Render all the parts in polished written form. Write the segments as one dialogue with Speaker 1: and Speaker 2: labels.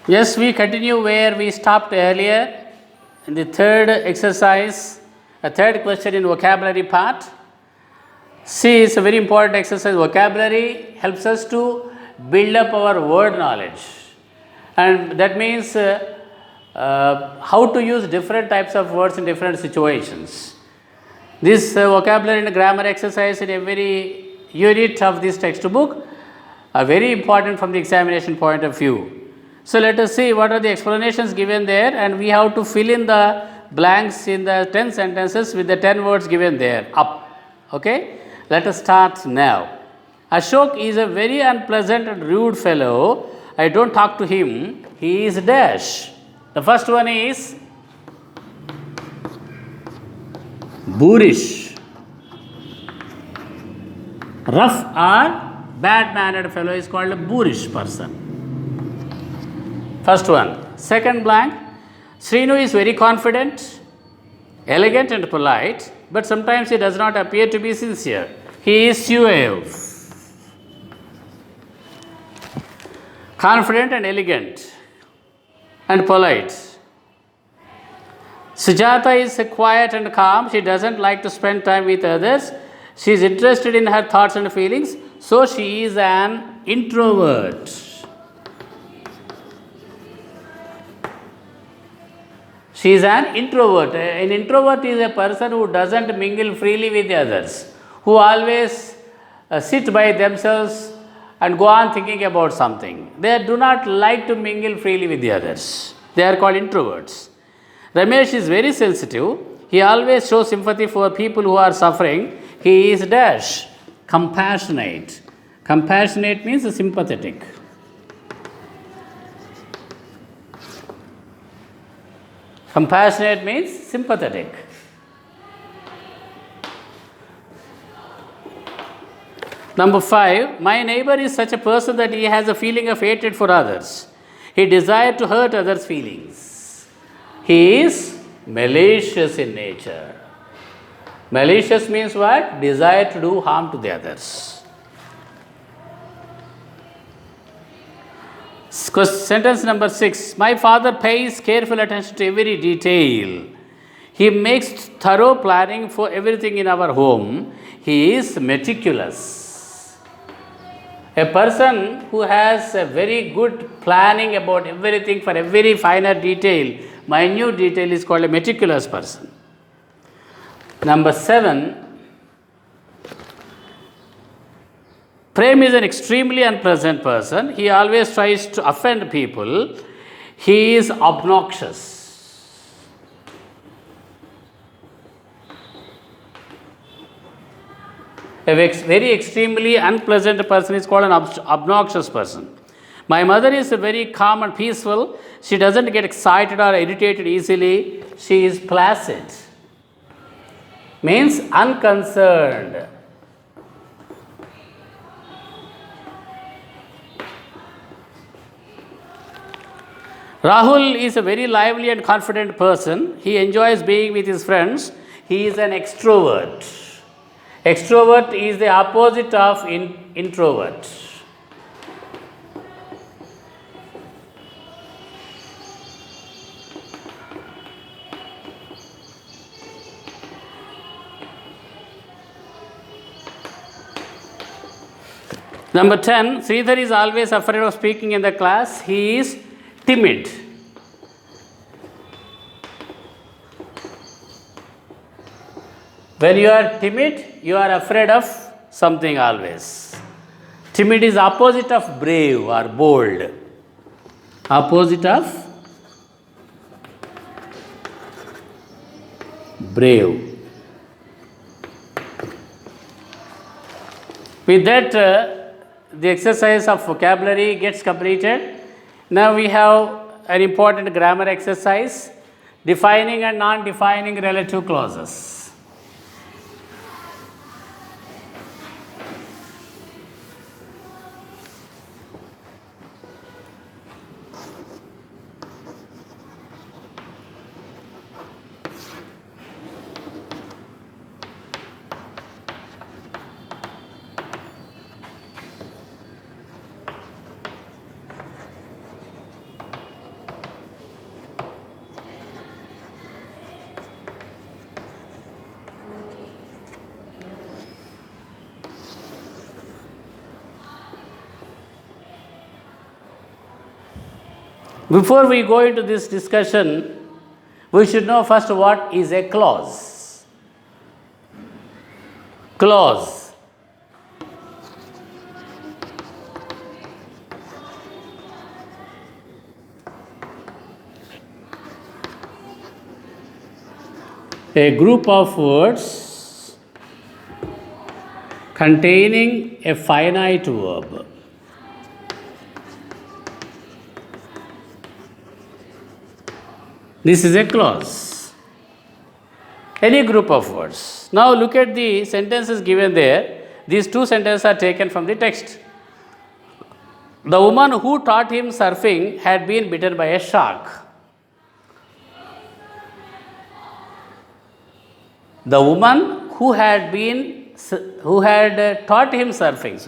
Speaker 1: Yes, we continue where we stopped earlier in the third exercise, a third question in vocabulary part. See, it's a very important exercise. Vocabulary helps us to build up our word knowledge, and that means how to use different types of words in different situations. This vocabulary and grammar exercise in every unit of this textbook are very important from the examination point of view. So, let us see what are the explanations given there, and we have to fill in the blanks in the 10 sentences with the 10 words given there up. Okay? Let us start now. Ashok is a very unpleasant and rude fellow. I don't talk to him. He is dash. The first one is boorish. Rough or bad mannered fellow is called a boorish person. First one. Second blank. Srinu is very confident, elegant and polite, but sometimes he does not appear to be sincere. He is suave. Confident and elegant and polite. Sujata is quiet and calm. She doesn't like to spend time with others. She is interested in her thoughts and feelings, so she is an introvert. She is an introvert. An introvert is a person who doesn't mingle freely with others, who always sit by themselves and go on thinking about something. They do not like to mingle freely with the others. They are called introverts. Ramesh is very sensitive. He always shows sympathy for people who are suffering. He is dash, compassionate. Compassionate means sympathetic. Compassionate means sympathetic. Number 5, my neighbor is such a person that he has a feeling of hatred for others. He desires to hurt others' feelings. He is malicious in nature. Malicious means what? Desire to do harm to the others. Sentence number 6. My father pays careful attention to every detail. He makes thorough planning for everything in our home. He is meticulous. A person who has a very good planning about everything for every finer detail, minute detail, is called a meticulous person. Number 7. Prem is an extremely unpleasant person. He always tries to offend people. He is obnoxious. A very extremely unpleasant person is called an obnoxious person. My mother is very calm and peaceful. She doesn't get excited or irritated easily. She is placid. Means unconcerned. Rahul is a very lively and confident person. He enjoys being with his friends. He is an extrovert. Extrovert is the opposite of introvert. Number 10, Sridhar is always afraid of speaking in the class. He is timid. When you are timid, you are afraid of something always. Timid is opposite of brave or bold. Opposite of brave. With that, the exercise of vocabulary gets completed. Now we have an important grammar exercise, defining and non-defining relative clauses. Before we go into this discussion, we should know first what is a clause. Clause. A group of words containing a finite verb. This is a clause. Any group of words. Now look at the sentences given there. These two sentences are taken from the text. The woman who taught him surfing had been bitten by a shark. The woman who had taught him surfing,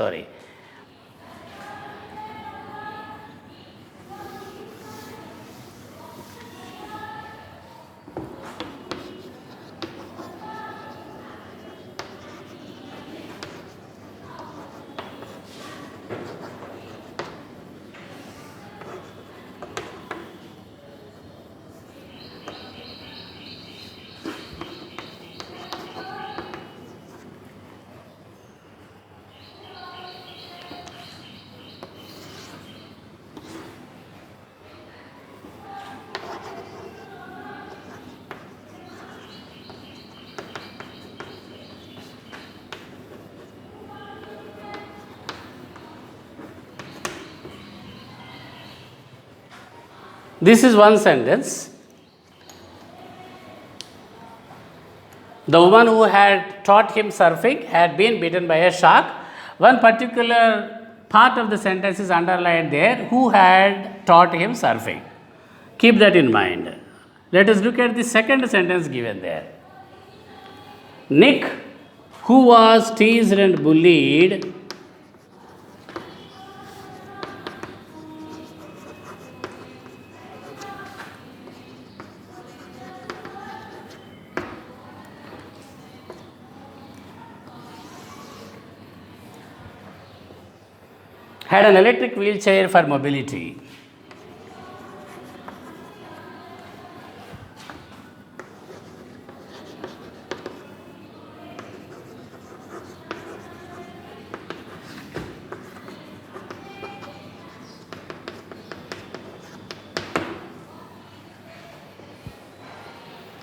Speaker 1: This is one sentence. The woman who had taught him surfing had been bitten by a shark. One particular part of the sentence is underlined there, who had taught him surfing. Keep that in mind. Let us look at the second sentence given there. Nick, who was teased and bullied, had an electric wheelchair for mobility.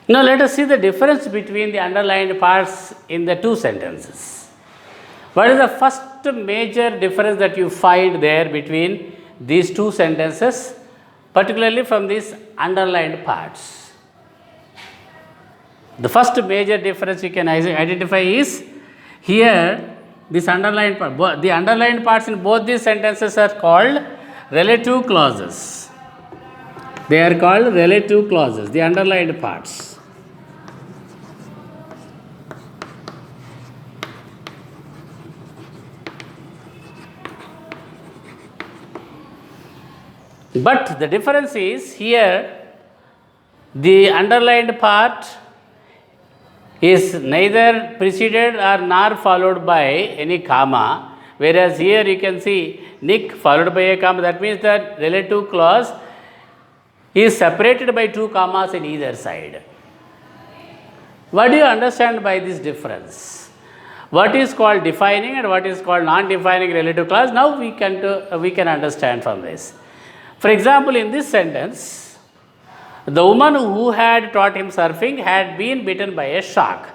Speaker 1: Now let us see the difference between the underlined parts in the two sentences. What is the first major difference that you find there between these two sentences, particularly from these underlined parts? The first major difference you can identify is here this underlined part. The underlined parts in both these sentences are called relative clauses. They are called relative clauses, the underlined parts. But the difference is here the underlined part is neither preceded or nor followed by any comma, whereas here you can see Nick followed by a comma. That means that relative clause is separated by two commas in either side. What do you understand by this difference? What is called defining and what is called non-defining relative clause? Now we can understand from this. For example, in this sentence, the woman who had taught him surfing had been bitten by a shark.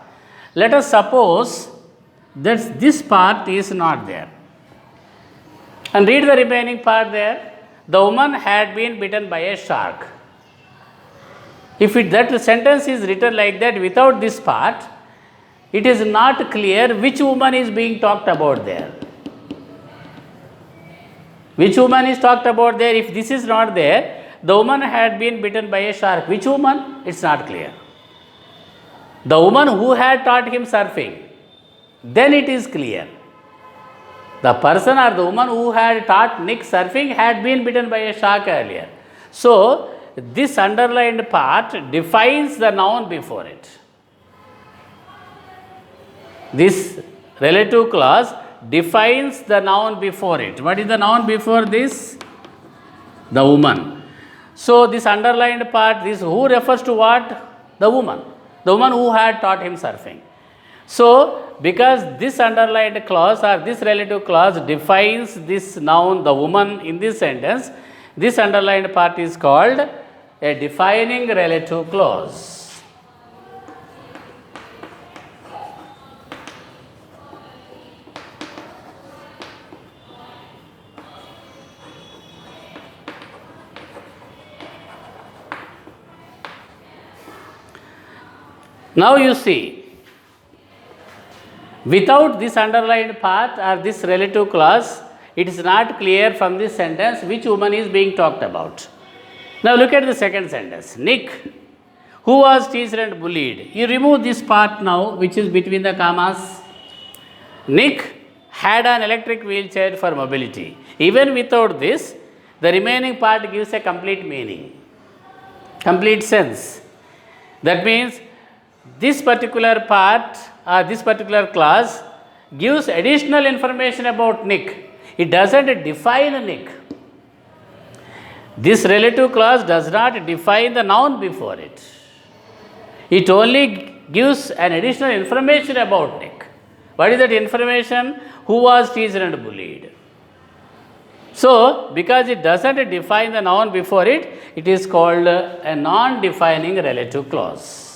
Speaker 1: Let us suppose that this part is not there. And read the remaining part there. The woman had been bitten by a shark. If that sentence is written like that without this part, it is not clear which woman is being talked about there. Which woman is talked about there? If this is not there, the woman had been bitten by a shark. Which woman? It's not clear. The woman who had taught him surfing, then it is clear. The person or the woman who had taught Nick surfing had been bitten by a shark earlier. So, this underlined part defines the noun before it. This relative clause defines the noun before it. What is the noun before this? The woman. So this underlined part, this who refers to what? The woman who had taught him surfing. So because this underlined clause or this relative clause defines this noun, the woman, in this sentence, this underlined part is called a defining relative clause. Now you see, without this underlined part or this relative clause, it is not clear from this sentence which woman is being talked about. Now look at the second sentence. Nick, who was teased and bullied. You remove this part now, which is between the commas. Nick had an electric wheelchair for mobility. Even without this, the remaining part gives a complete meaning, complete sense. That means this particular part or this particular clause gives additional information about Nick. It doesn't define Nick. This relative clause does not define the noun before it. It only gives an additional information about Nick. What is that information? Who was teased and bullied. So, because it doesn't define the noun before it, it is called a non-defining relative clause.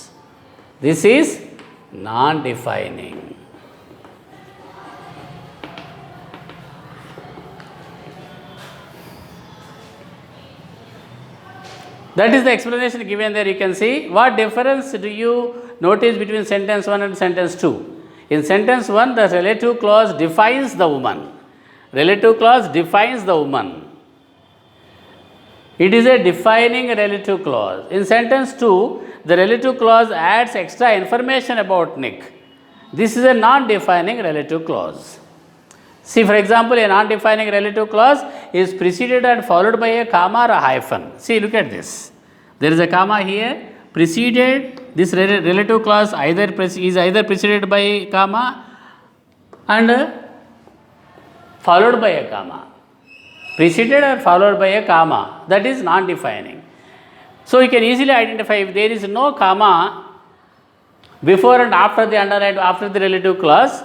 Speaker 1: This is non-defining. That is the explanation given there. You can see what difference do you notice between sentence 1 and sentence 2. In sentence 1, the relative clause defines the woman. Relative clause defines the woman. It is a defining relative clause. In sentence 2, the relative clause adds extra information about Nick. This is a non-defining relative clause. See, for example, a non-defining relative clause is preceded and followed by a comma or a hyphen. See, look at this. There is a comma here, preceded. This relative clause is either preceded by a comma and followed by a comma. Preceded or followed by a comma. That is non-defining. So you can easily identify if there is no comma before and after the underlined, after the relative clause,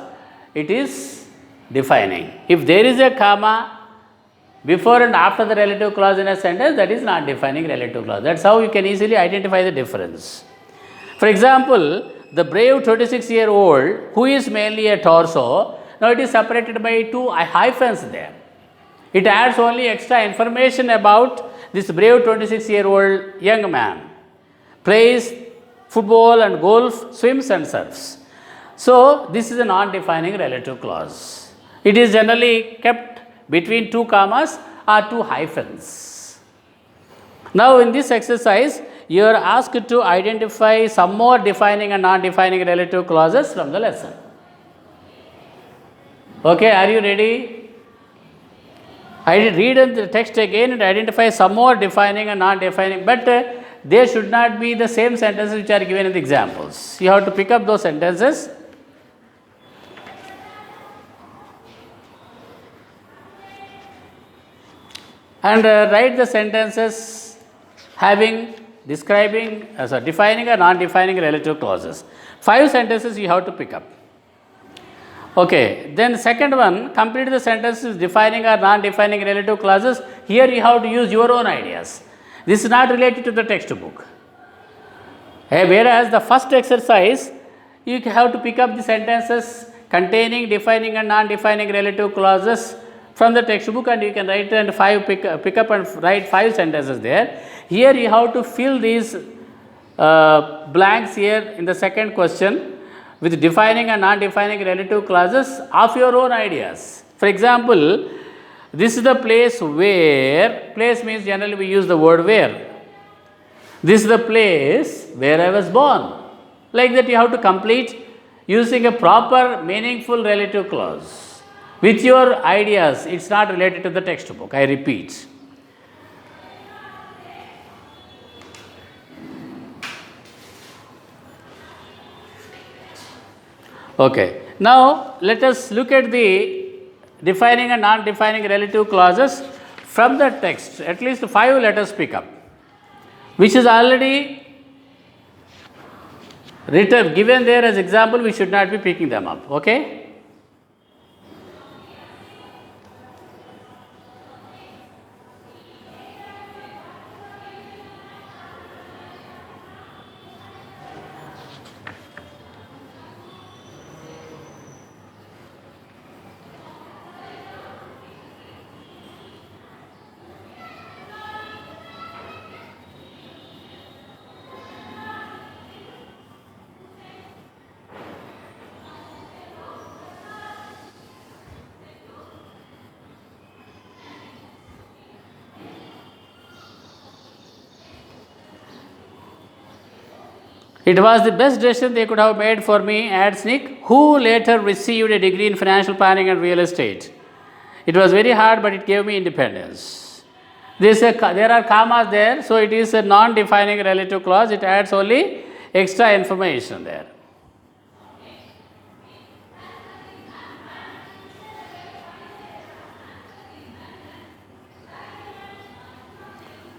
Speaker 1: it is defining. If there is a comma before and after the relative clause in a sentence, that is not defining relative clause. That's how you can easily identify the difference. For example, the brave 26-year-old who is mainly a torso, now it is separated by two hyphens there. It adds only extra information about this brave 26-year-old young man. Plays football and golf, swims and surfs. So this is a non-defining relative clause. It is generally kept between two commas or two hyphens. Now in this exercise, you are asked to identify some more defining and non-defining relative clauses from the lesson. Okay, are you ready? I read the text again and identify some more defining and non-defining, but they should not be the same sentences which are given in the examples. You have to pick up those sentences. And write the sentences having, defining or non-defining relative clauses. 5 sentences you have to pick up. Okay, then second one, complete the sentences defining or non-defining relative clauses. Here you have to use your own ideas. This is not related to the textbook. Whereas the first exercise, you have to pick up the sentences containing defining and non-defining relative clauses from the textbook, and you can write and pick up and write 5 sentences there. Here you have to fill these blanks here in the second question with defining and non-defining relative clauses of your own ideas. For example, this is the place where, place means generally we use the word where. This is the place where I was born. Like that you have to complete using a proper meaningful relative clause with your ideas. It's not related to the textbook, I repeat. Okay, now let us look at the defining and non-defining relative clauses from the text. At least 5 let us pick up. which is already written, given there as example, we should not be picking them up. Okay? It was the best decision they could have made for me, adds Nick, who later received a degree in financial planning and real estate. It was very hard, but it gave me independence. There are commas there, so it is a non-defining relative clause. It adds only extra information there.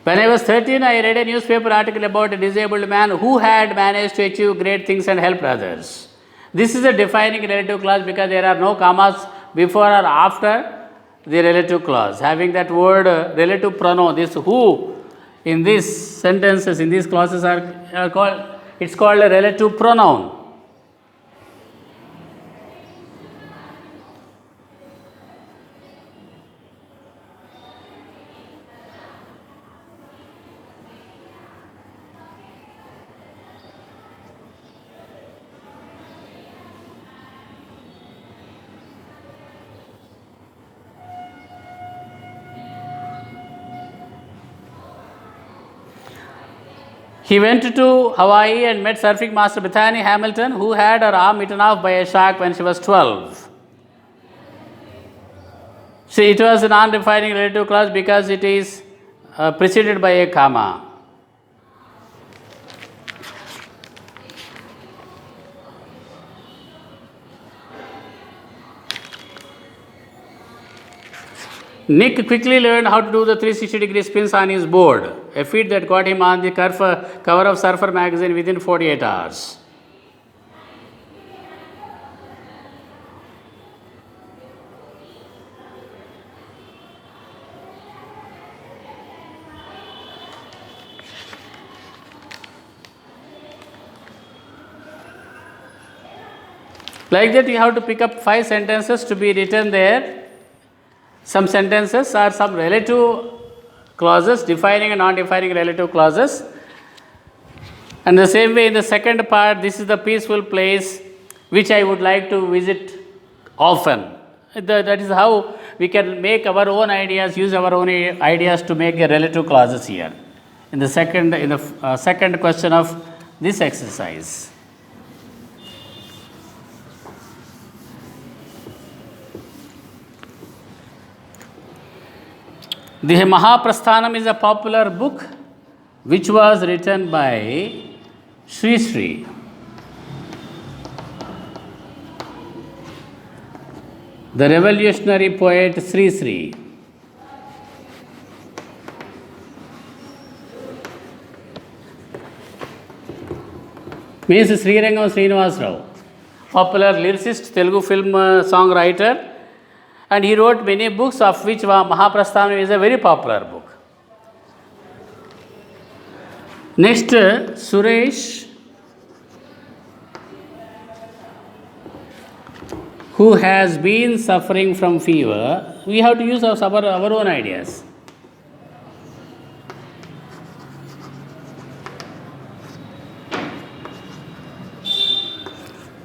Speaker 1: When I was 13, I read a newspaper article about a disabled man who had managed to achieve great things and helped others. This is a defining relative clause because there are no commas before or after the relative clause. Having that word relative pronoun, this who in these sentences, in these clauses are called, it's called a relative pronoun. He went to Hawaii and met surfing master Bethany Hamilton, who had her arm eaten off by a shark when she was 12. See, it was a non-defining relative clause because it is preceded by a comma. Nick quickly learned how to do the 360-degree spins on his board, a feat that got him on the cover of Surfer magazine within 48 hours. Like that, you have to pick up 5 sentences to be written there. Some sentences are some relative clauses, defining and non-defining relative clauses. And the same way in the second part, this is the peaceful place which I would like to visit often. That is how we can make our own ideas, use our own ideas to make a relative clauses here. In the second question of this exercise. The Mahaprasthanam is a popular book which was written by Sri Sri. The revolutionary poet Sri Sri. Means Srirangam Srinivas Rao, popular lyricist, Telugu film songwriter. And he wrote many books, of which Mahaprasthanam is a very popular book. Next, Suresh, who has been suffering from fever. We have to use our own ideas.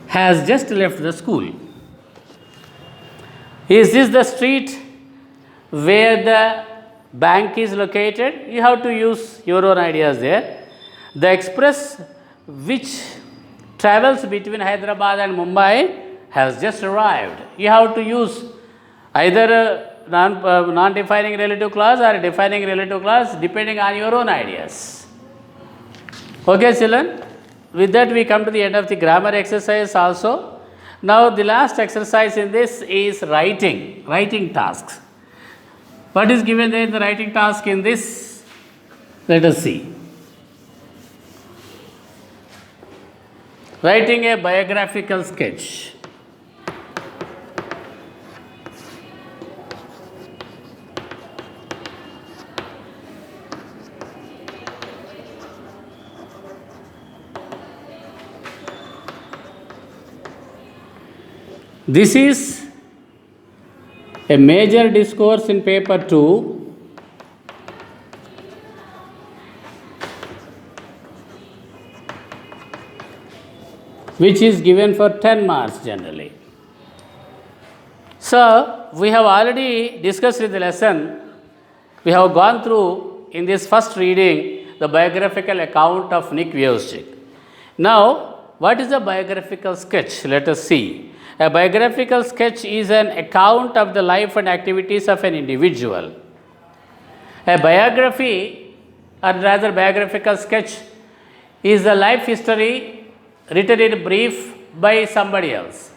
Speaker 1: Has just left the school. Is this the street where the bank is located? You have to use your own ideas there. The express which travels between Hyderabad and Mumbai has just arrived. You have to use either a non-defining relative clause or a defining relative clause depending on your own ideas. Okay, children? With that, we come to the end of the grammar exercise also. Now, the last exercise in this is writing tasks. What is given there in the writing task in this? Let us see. Writing a biographical sketch. This is a major discourse in paper 2, which is given for 10 marks generally. So, we have already discussed in the lesson, we have gone through in this first reading the biographical account of Nick Vujicic. Now, what is a biographical sketch? Let us see. A biographical sketch is an account of the life and activities of an individual. A biography, or rather biographical sketch, is a life history written in brief by somebody else.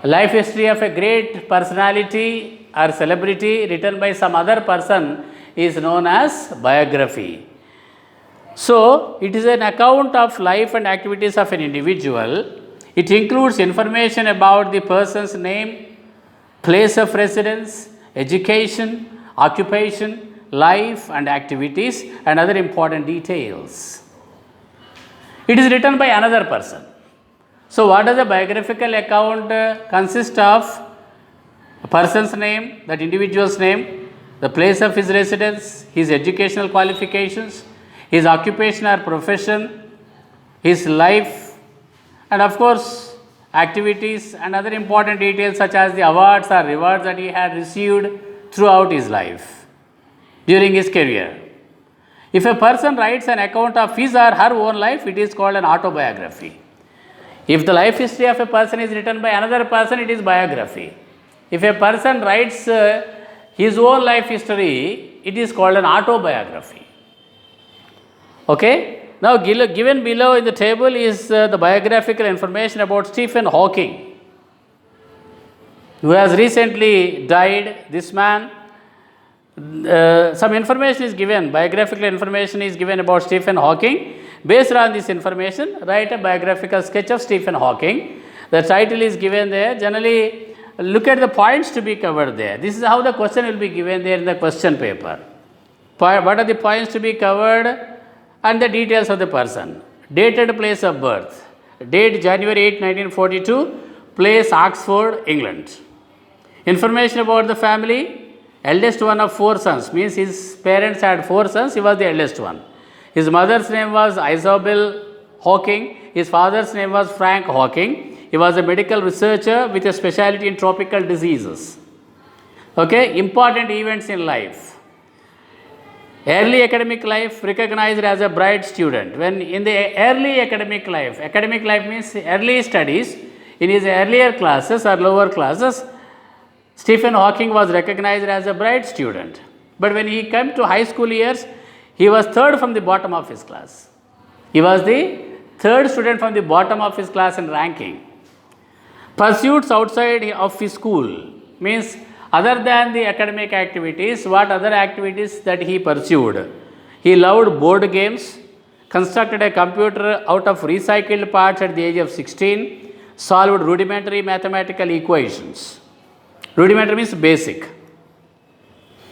Speaker 1: A life history of a great personality or celebrity written by some other person is known as biography. So, it is an account of life and activities of an individual. It includes information about the person's name, place of residence, education, occupation, life and activities, and other important details. It is written by another person. So, what does a biographical account consist of? A person's name, that individual's name, the place of his residence, his educational qualifications, his occupation or profession, his life, and of course, activities and other important details such as the awards or rewards that he had received throughout his life during his career. If a person writes an account of his or her own life, it is called an autobiography. If the life history of a person is written by another person, it is biography. If a person writes his own life history, it is called an autobiography. Okay? Now, given below in the table is the biographical information about Stephen Hawking, who has recently died. This man, some information is given, biographical information is given about Stephen Hawking. Based on this information, write a biographical sketch of Stephen Hawking. The title is given there. Generally, look at the points to be covered there. This is how the question will be given there in the question paper. What are the points to be covered? And the details of the person. Dated place of birth. Date January 8, 1942. Place Oxford, England. Information about the family. Eldest one of 4 sons. Means his parents had 4 sons. He was the eldest one. His mother's name was Isabel Hawking. His father's name was Frank Hawking. He was a medical researcher with a specialty in tropical diseases. Okay. Important events in life. Early academic life, recognized as a bright student. When in the early academic life means early studies, in his earlier classes or lower classes, Stephen Hawking was recognized as a bright student. But when he came to high school years, he was third from the bottom of his class. He was the third student from the bottom of his class in ranking. Pursuits outside of his school means other than the academic activities, what other activities that he pursued? He loved board games, constructed a computer out of recycled parts at the age of 16, solved rudimentary mathematical equations. Rudimentary means basic.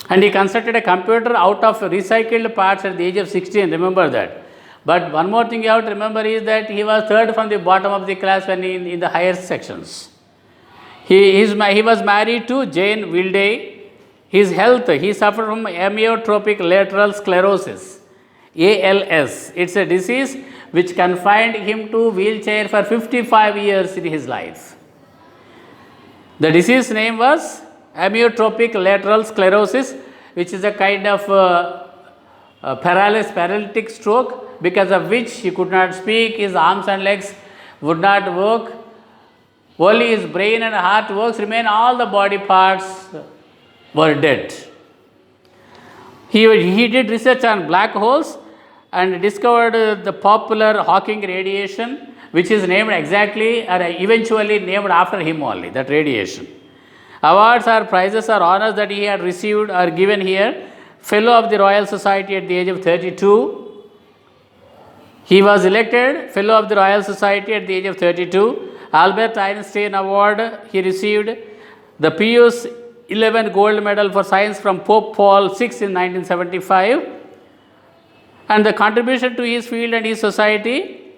Speaker 1: And he constructed a computer out of recycled parts at the age of 16, remember that. But one more thing you have to remember is that he was third from the bottom of the class when in the higher sections. He was married to Jane Wilday. His health, he suffered from amyotrophic lateral sclerosis, ALS. It's a disease which confined him to wheelchair for 55 years in his life. The disease name was amyotrophic lateral sclerosis, which is a kind of paralytic stroke, because of which he could not speak, his arms and legs would not work. Only his brain and heart works, remain all the body parts were dead. He did research on black holes and discovered the popular Hawking radiation, which is named exactly or eventually named after him only, that radiation. Awards or prizes or honors that he had received are given here. Fellow of the Royal Society at the age of 32. He was elected Fellow of the Royal Society at the age of 32. Albert Einstein Award he received. The Pius XI Gold Medal for Science from Pope Paul VI in 1975. And the contribution to his field and his society,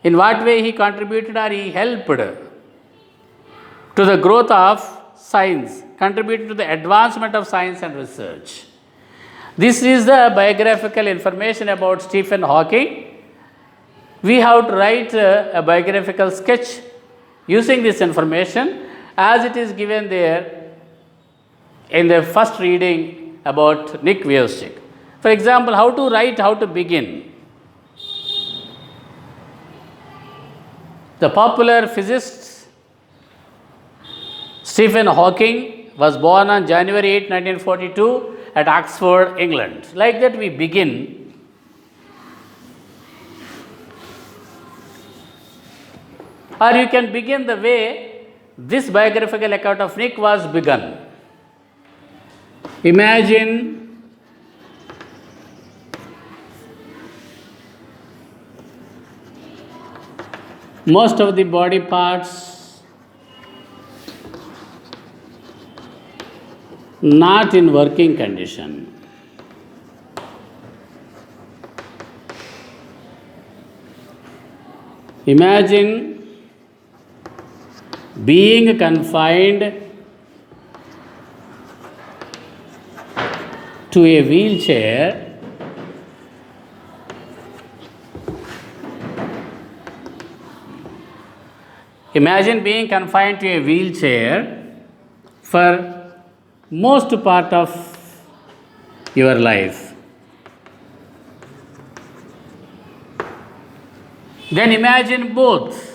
Speaker 1: in what way he contributed or he helped to the growth of science, contributed to the advancement of science and research. This is the biographical information about Stephen Hawking. We have to write a biographical sketch using this information as it is given there in the first reading about Nick Vujicic. For example, how to write, how to begin. The popular physicist Stephen Hawking was born on January 8, 1942 at Oxford, England. Like that we begin. Or you can begin the way this biographical account of Nick was begun. Imagine most of the body parts not in working condition. Imagine being confined to a wheelchair for most part of your life. Then imagine both.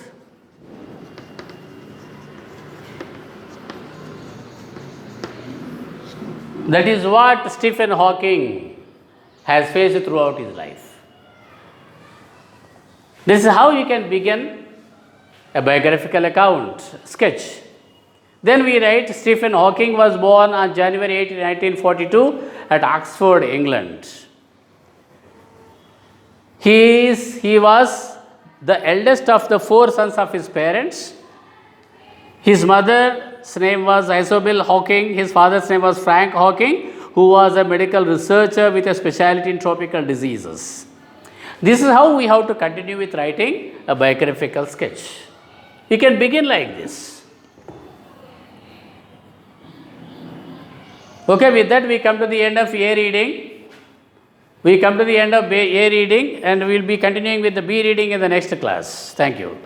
Speaker 1: That is what Stephen Hawking has faced throughout his life. This is how you can begin a biographical account, sketch. Then we write Stephen Hawking was born on January 8, 1942 at Oxford, England. He was the eldest of the 4 sons of his parents. His mother's name was Isobel Hawking. His father's name was Frank Hawking, who was a medical researcher with a specialty in tropical diseases. This is how we have to continue with writing a biographical sketch. You can begin like this. Okay, with that we come to the end of A reading. We come to the end of A reading and we will be continuing with the B reading in the next class. Thank you.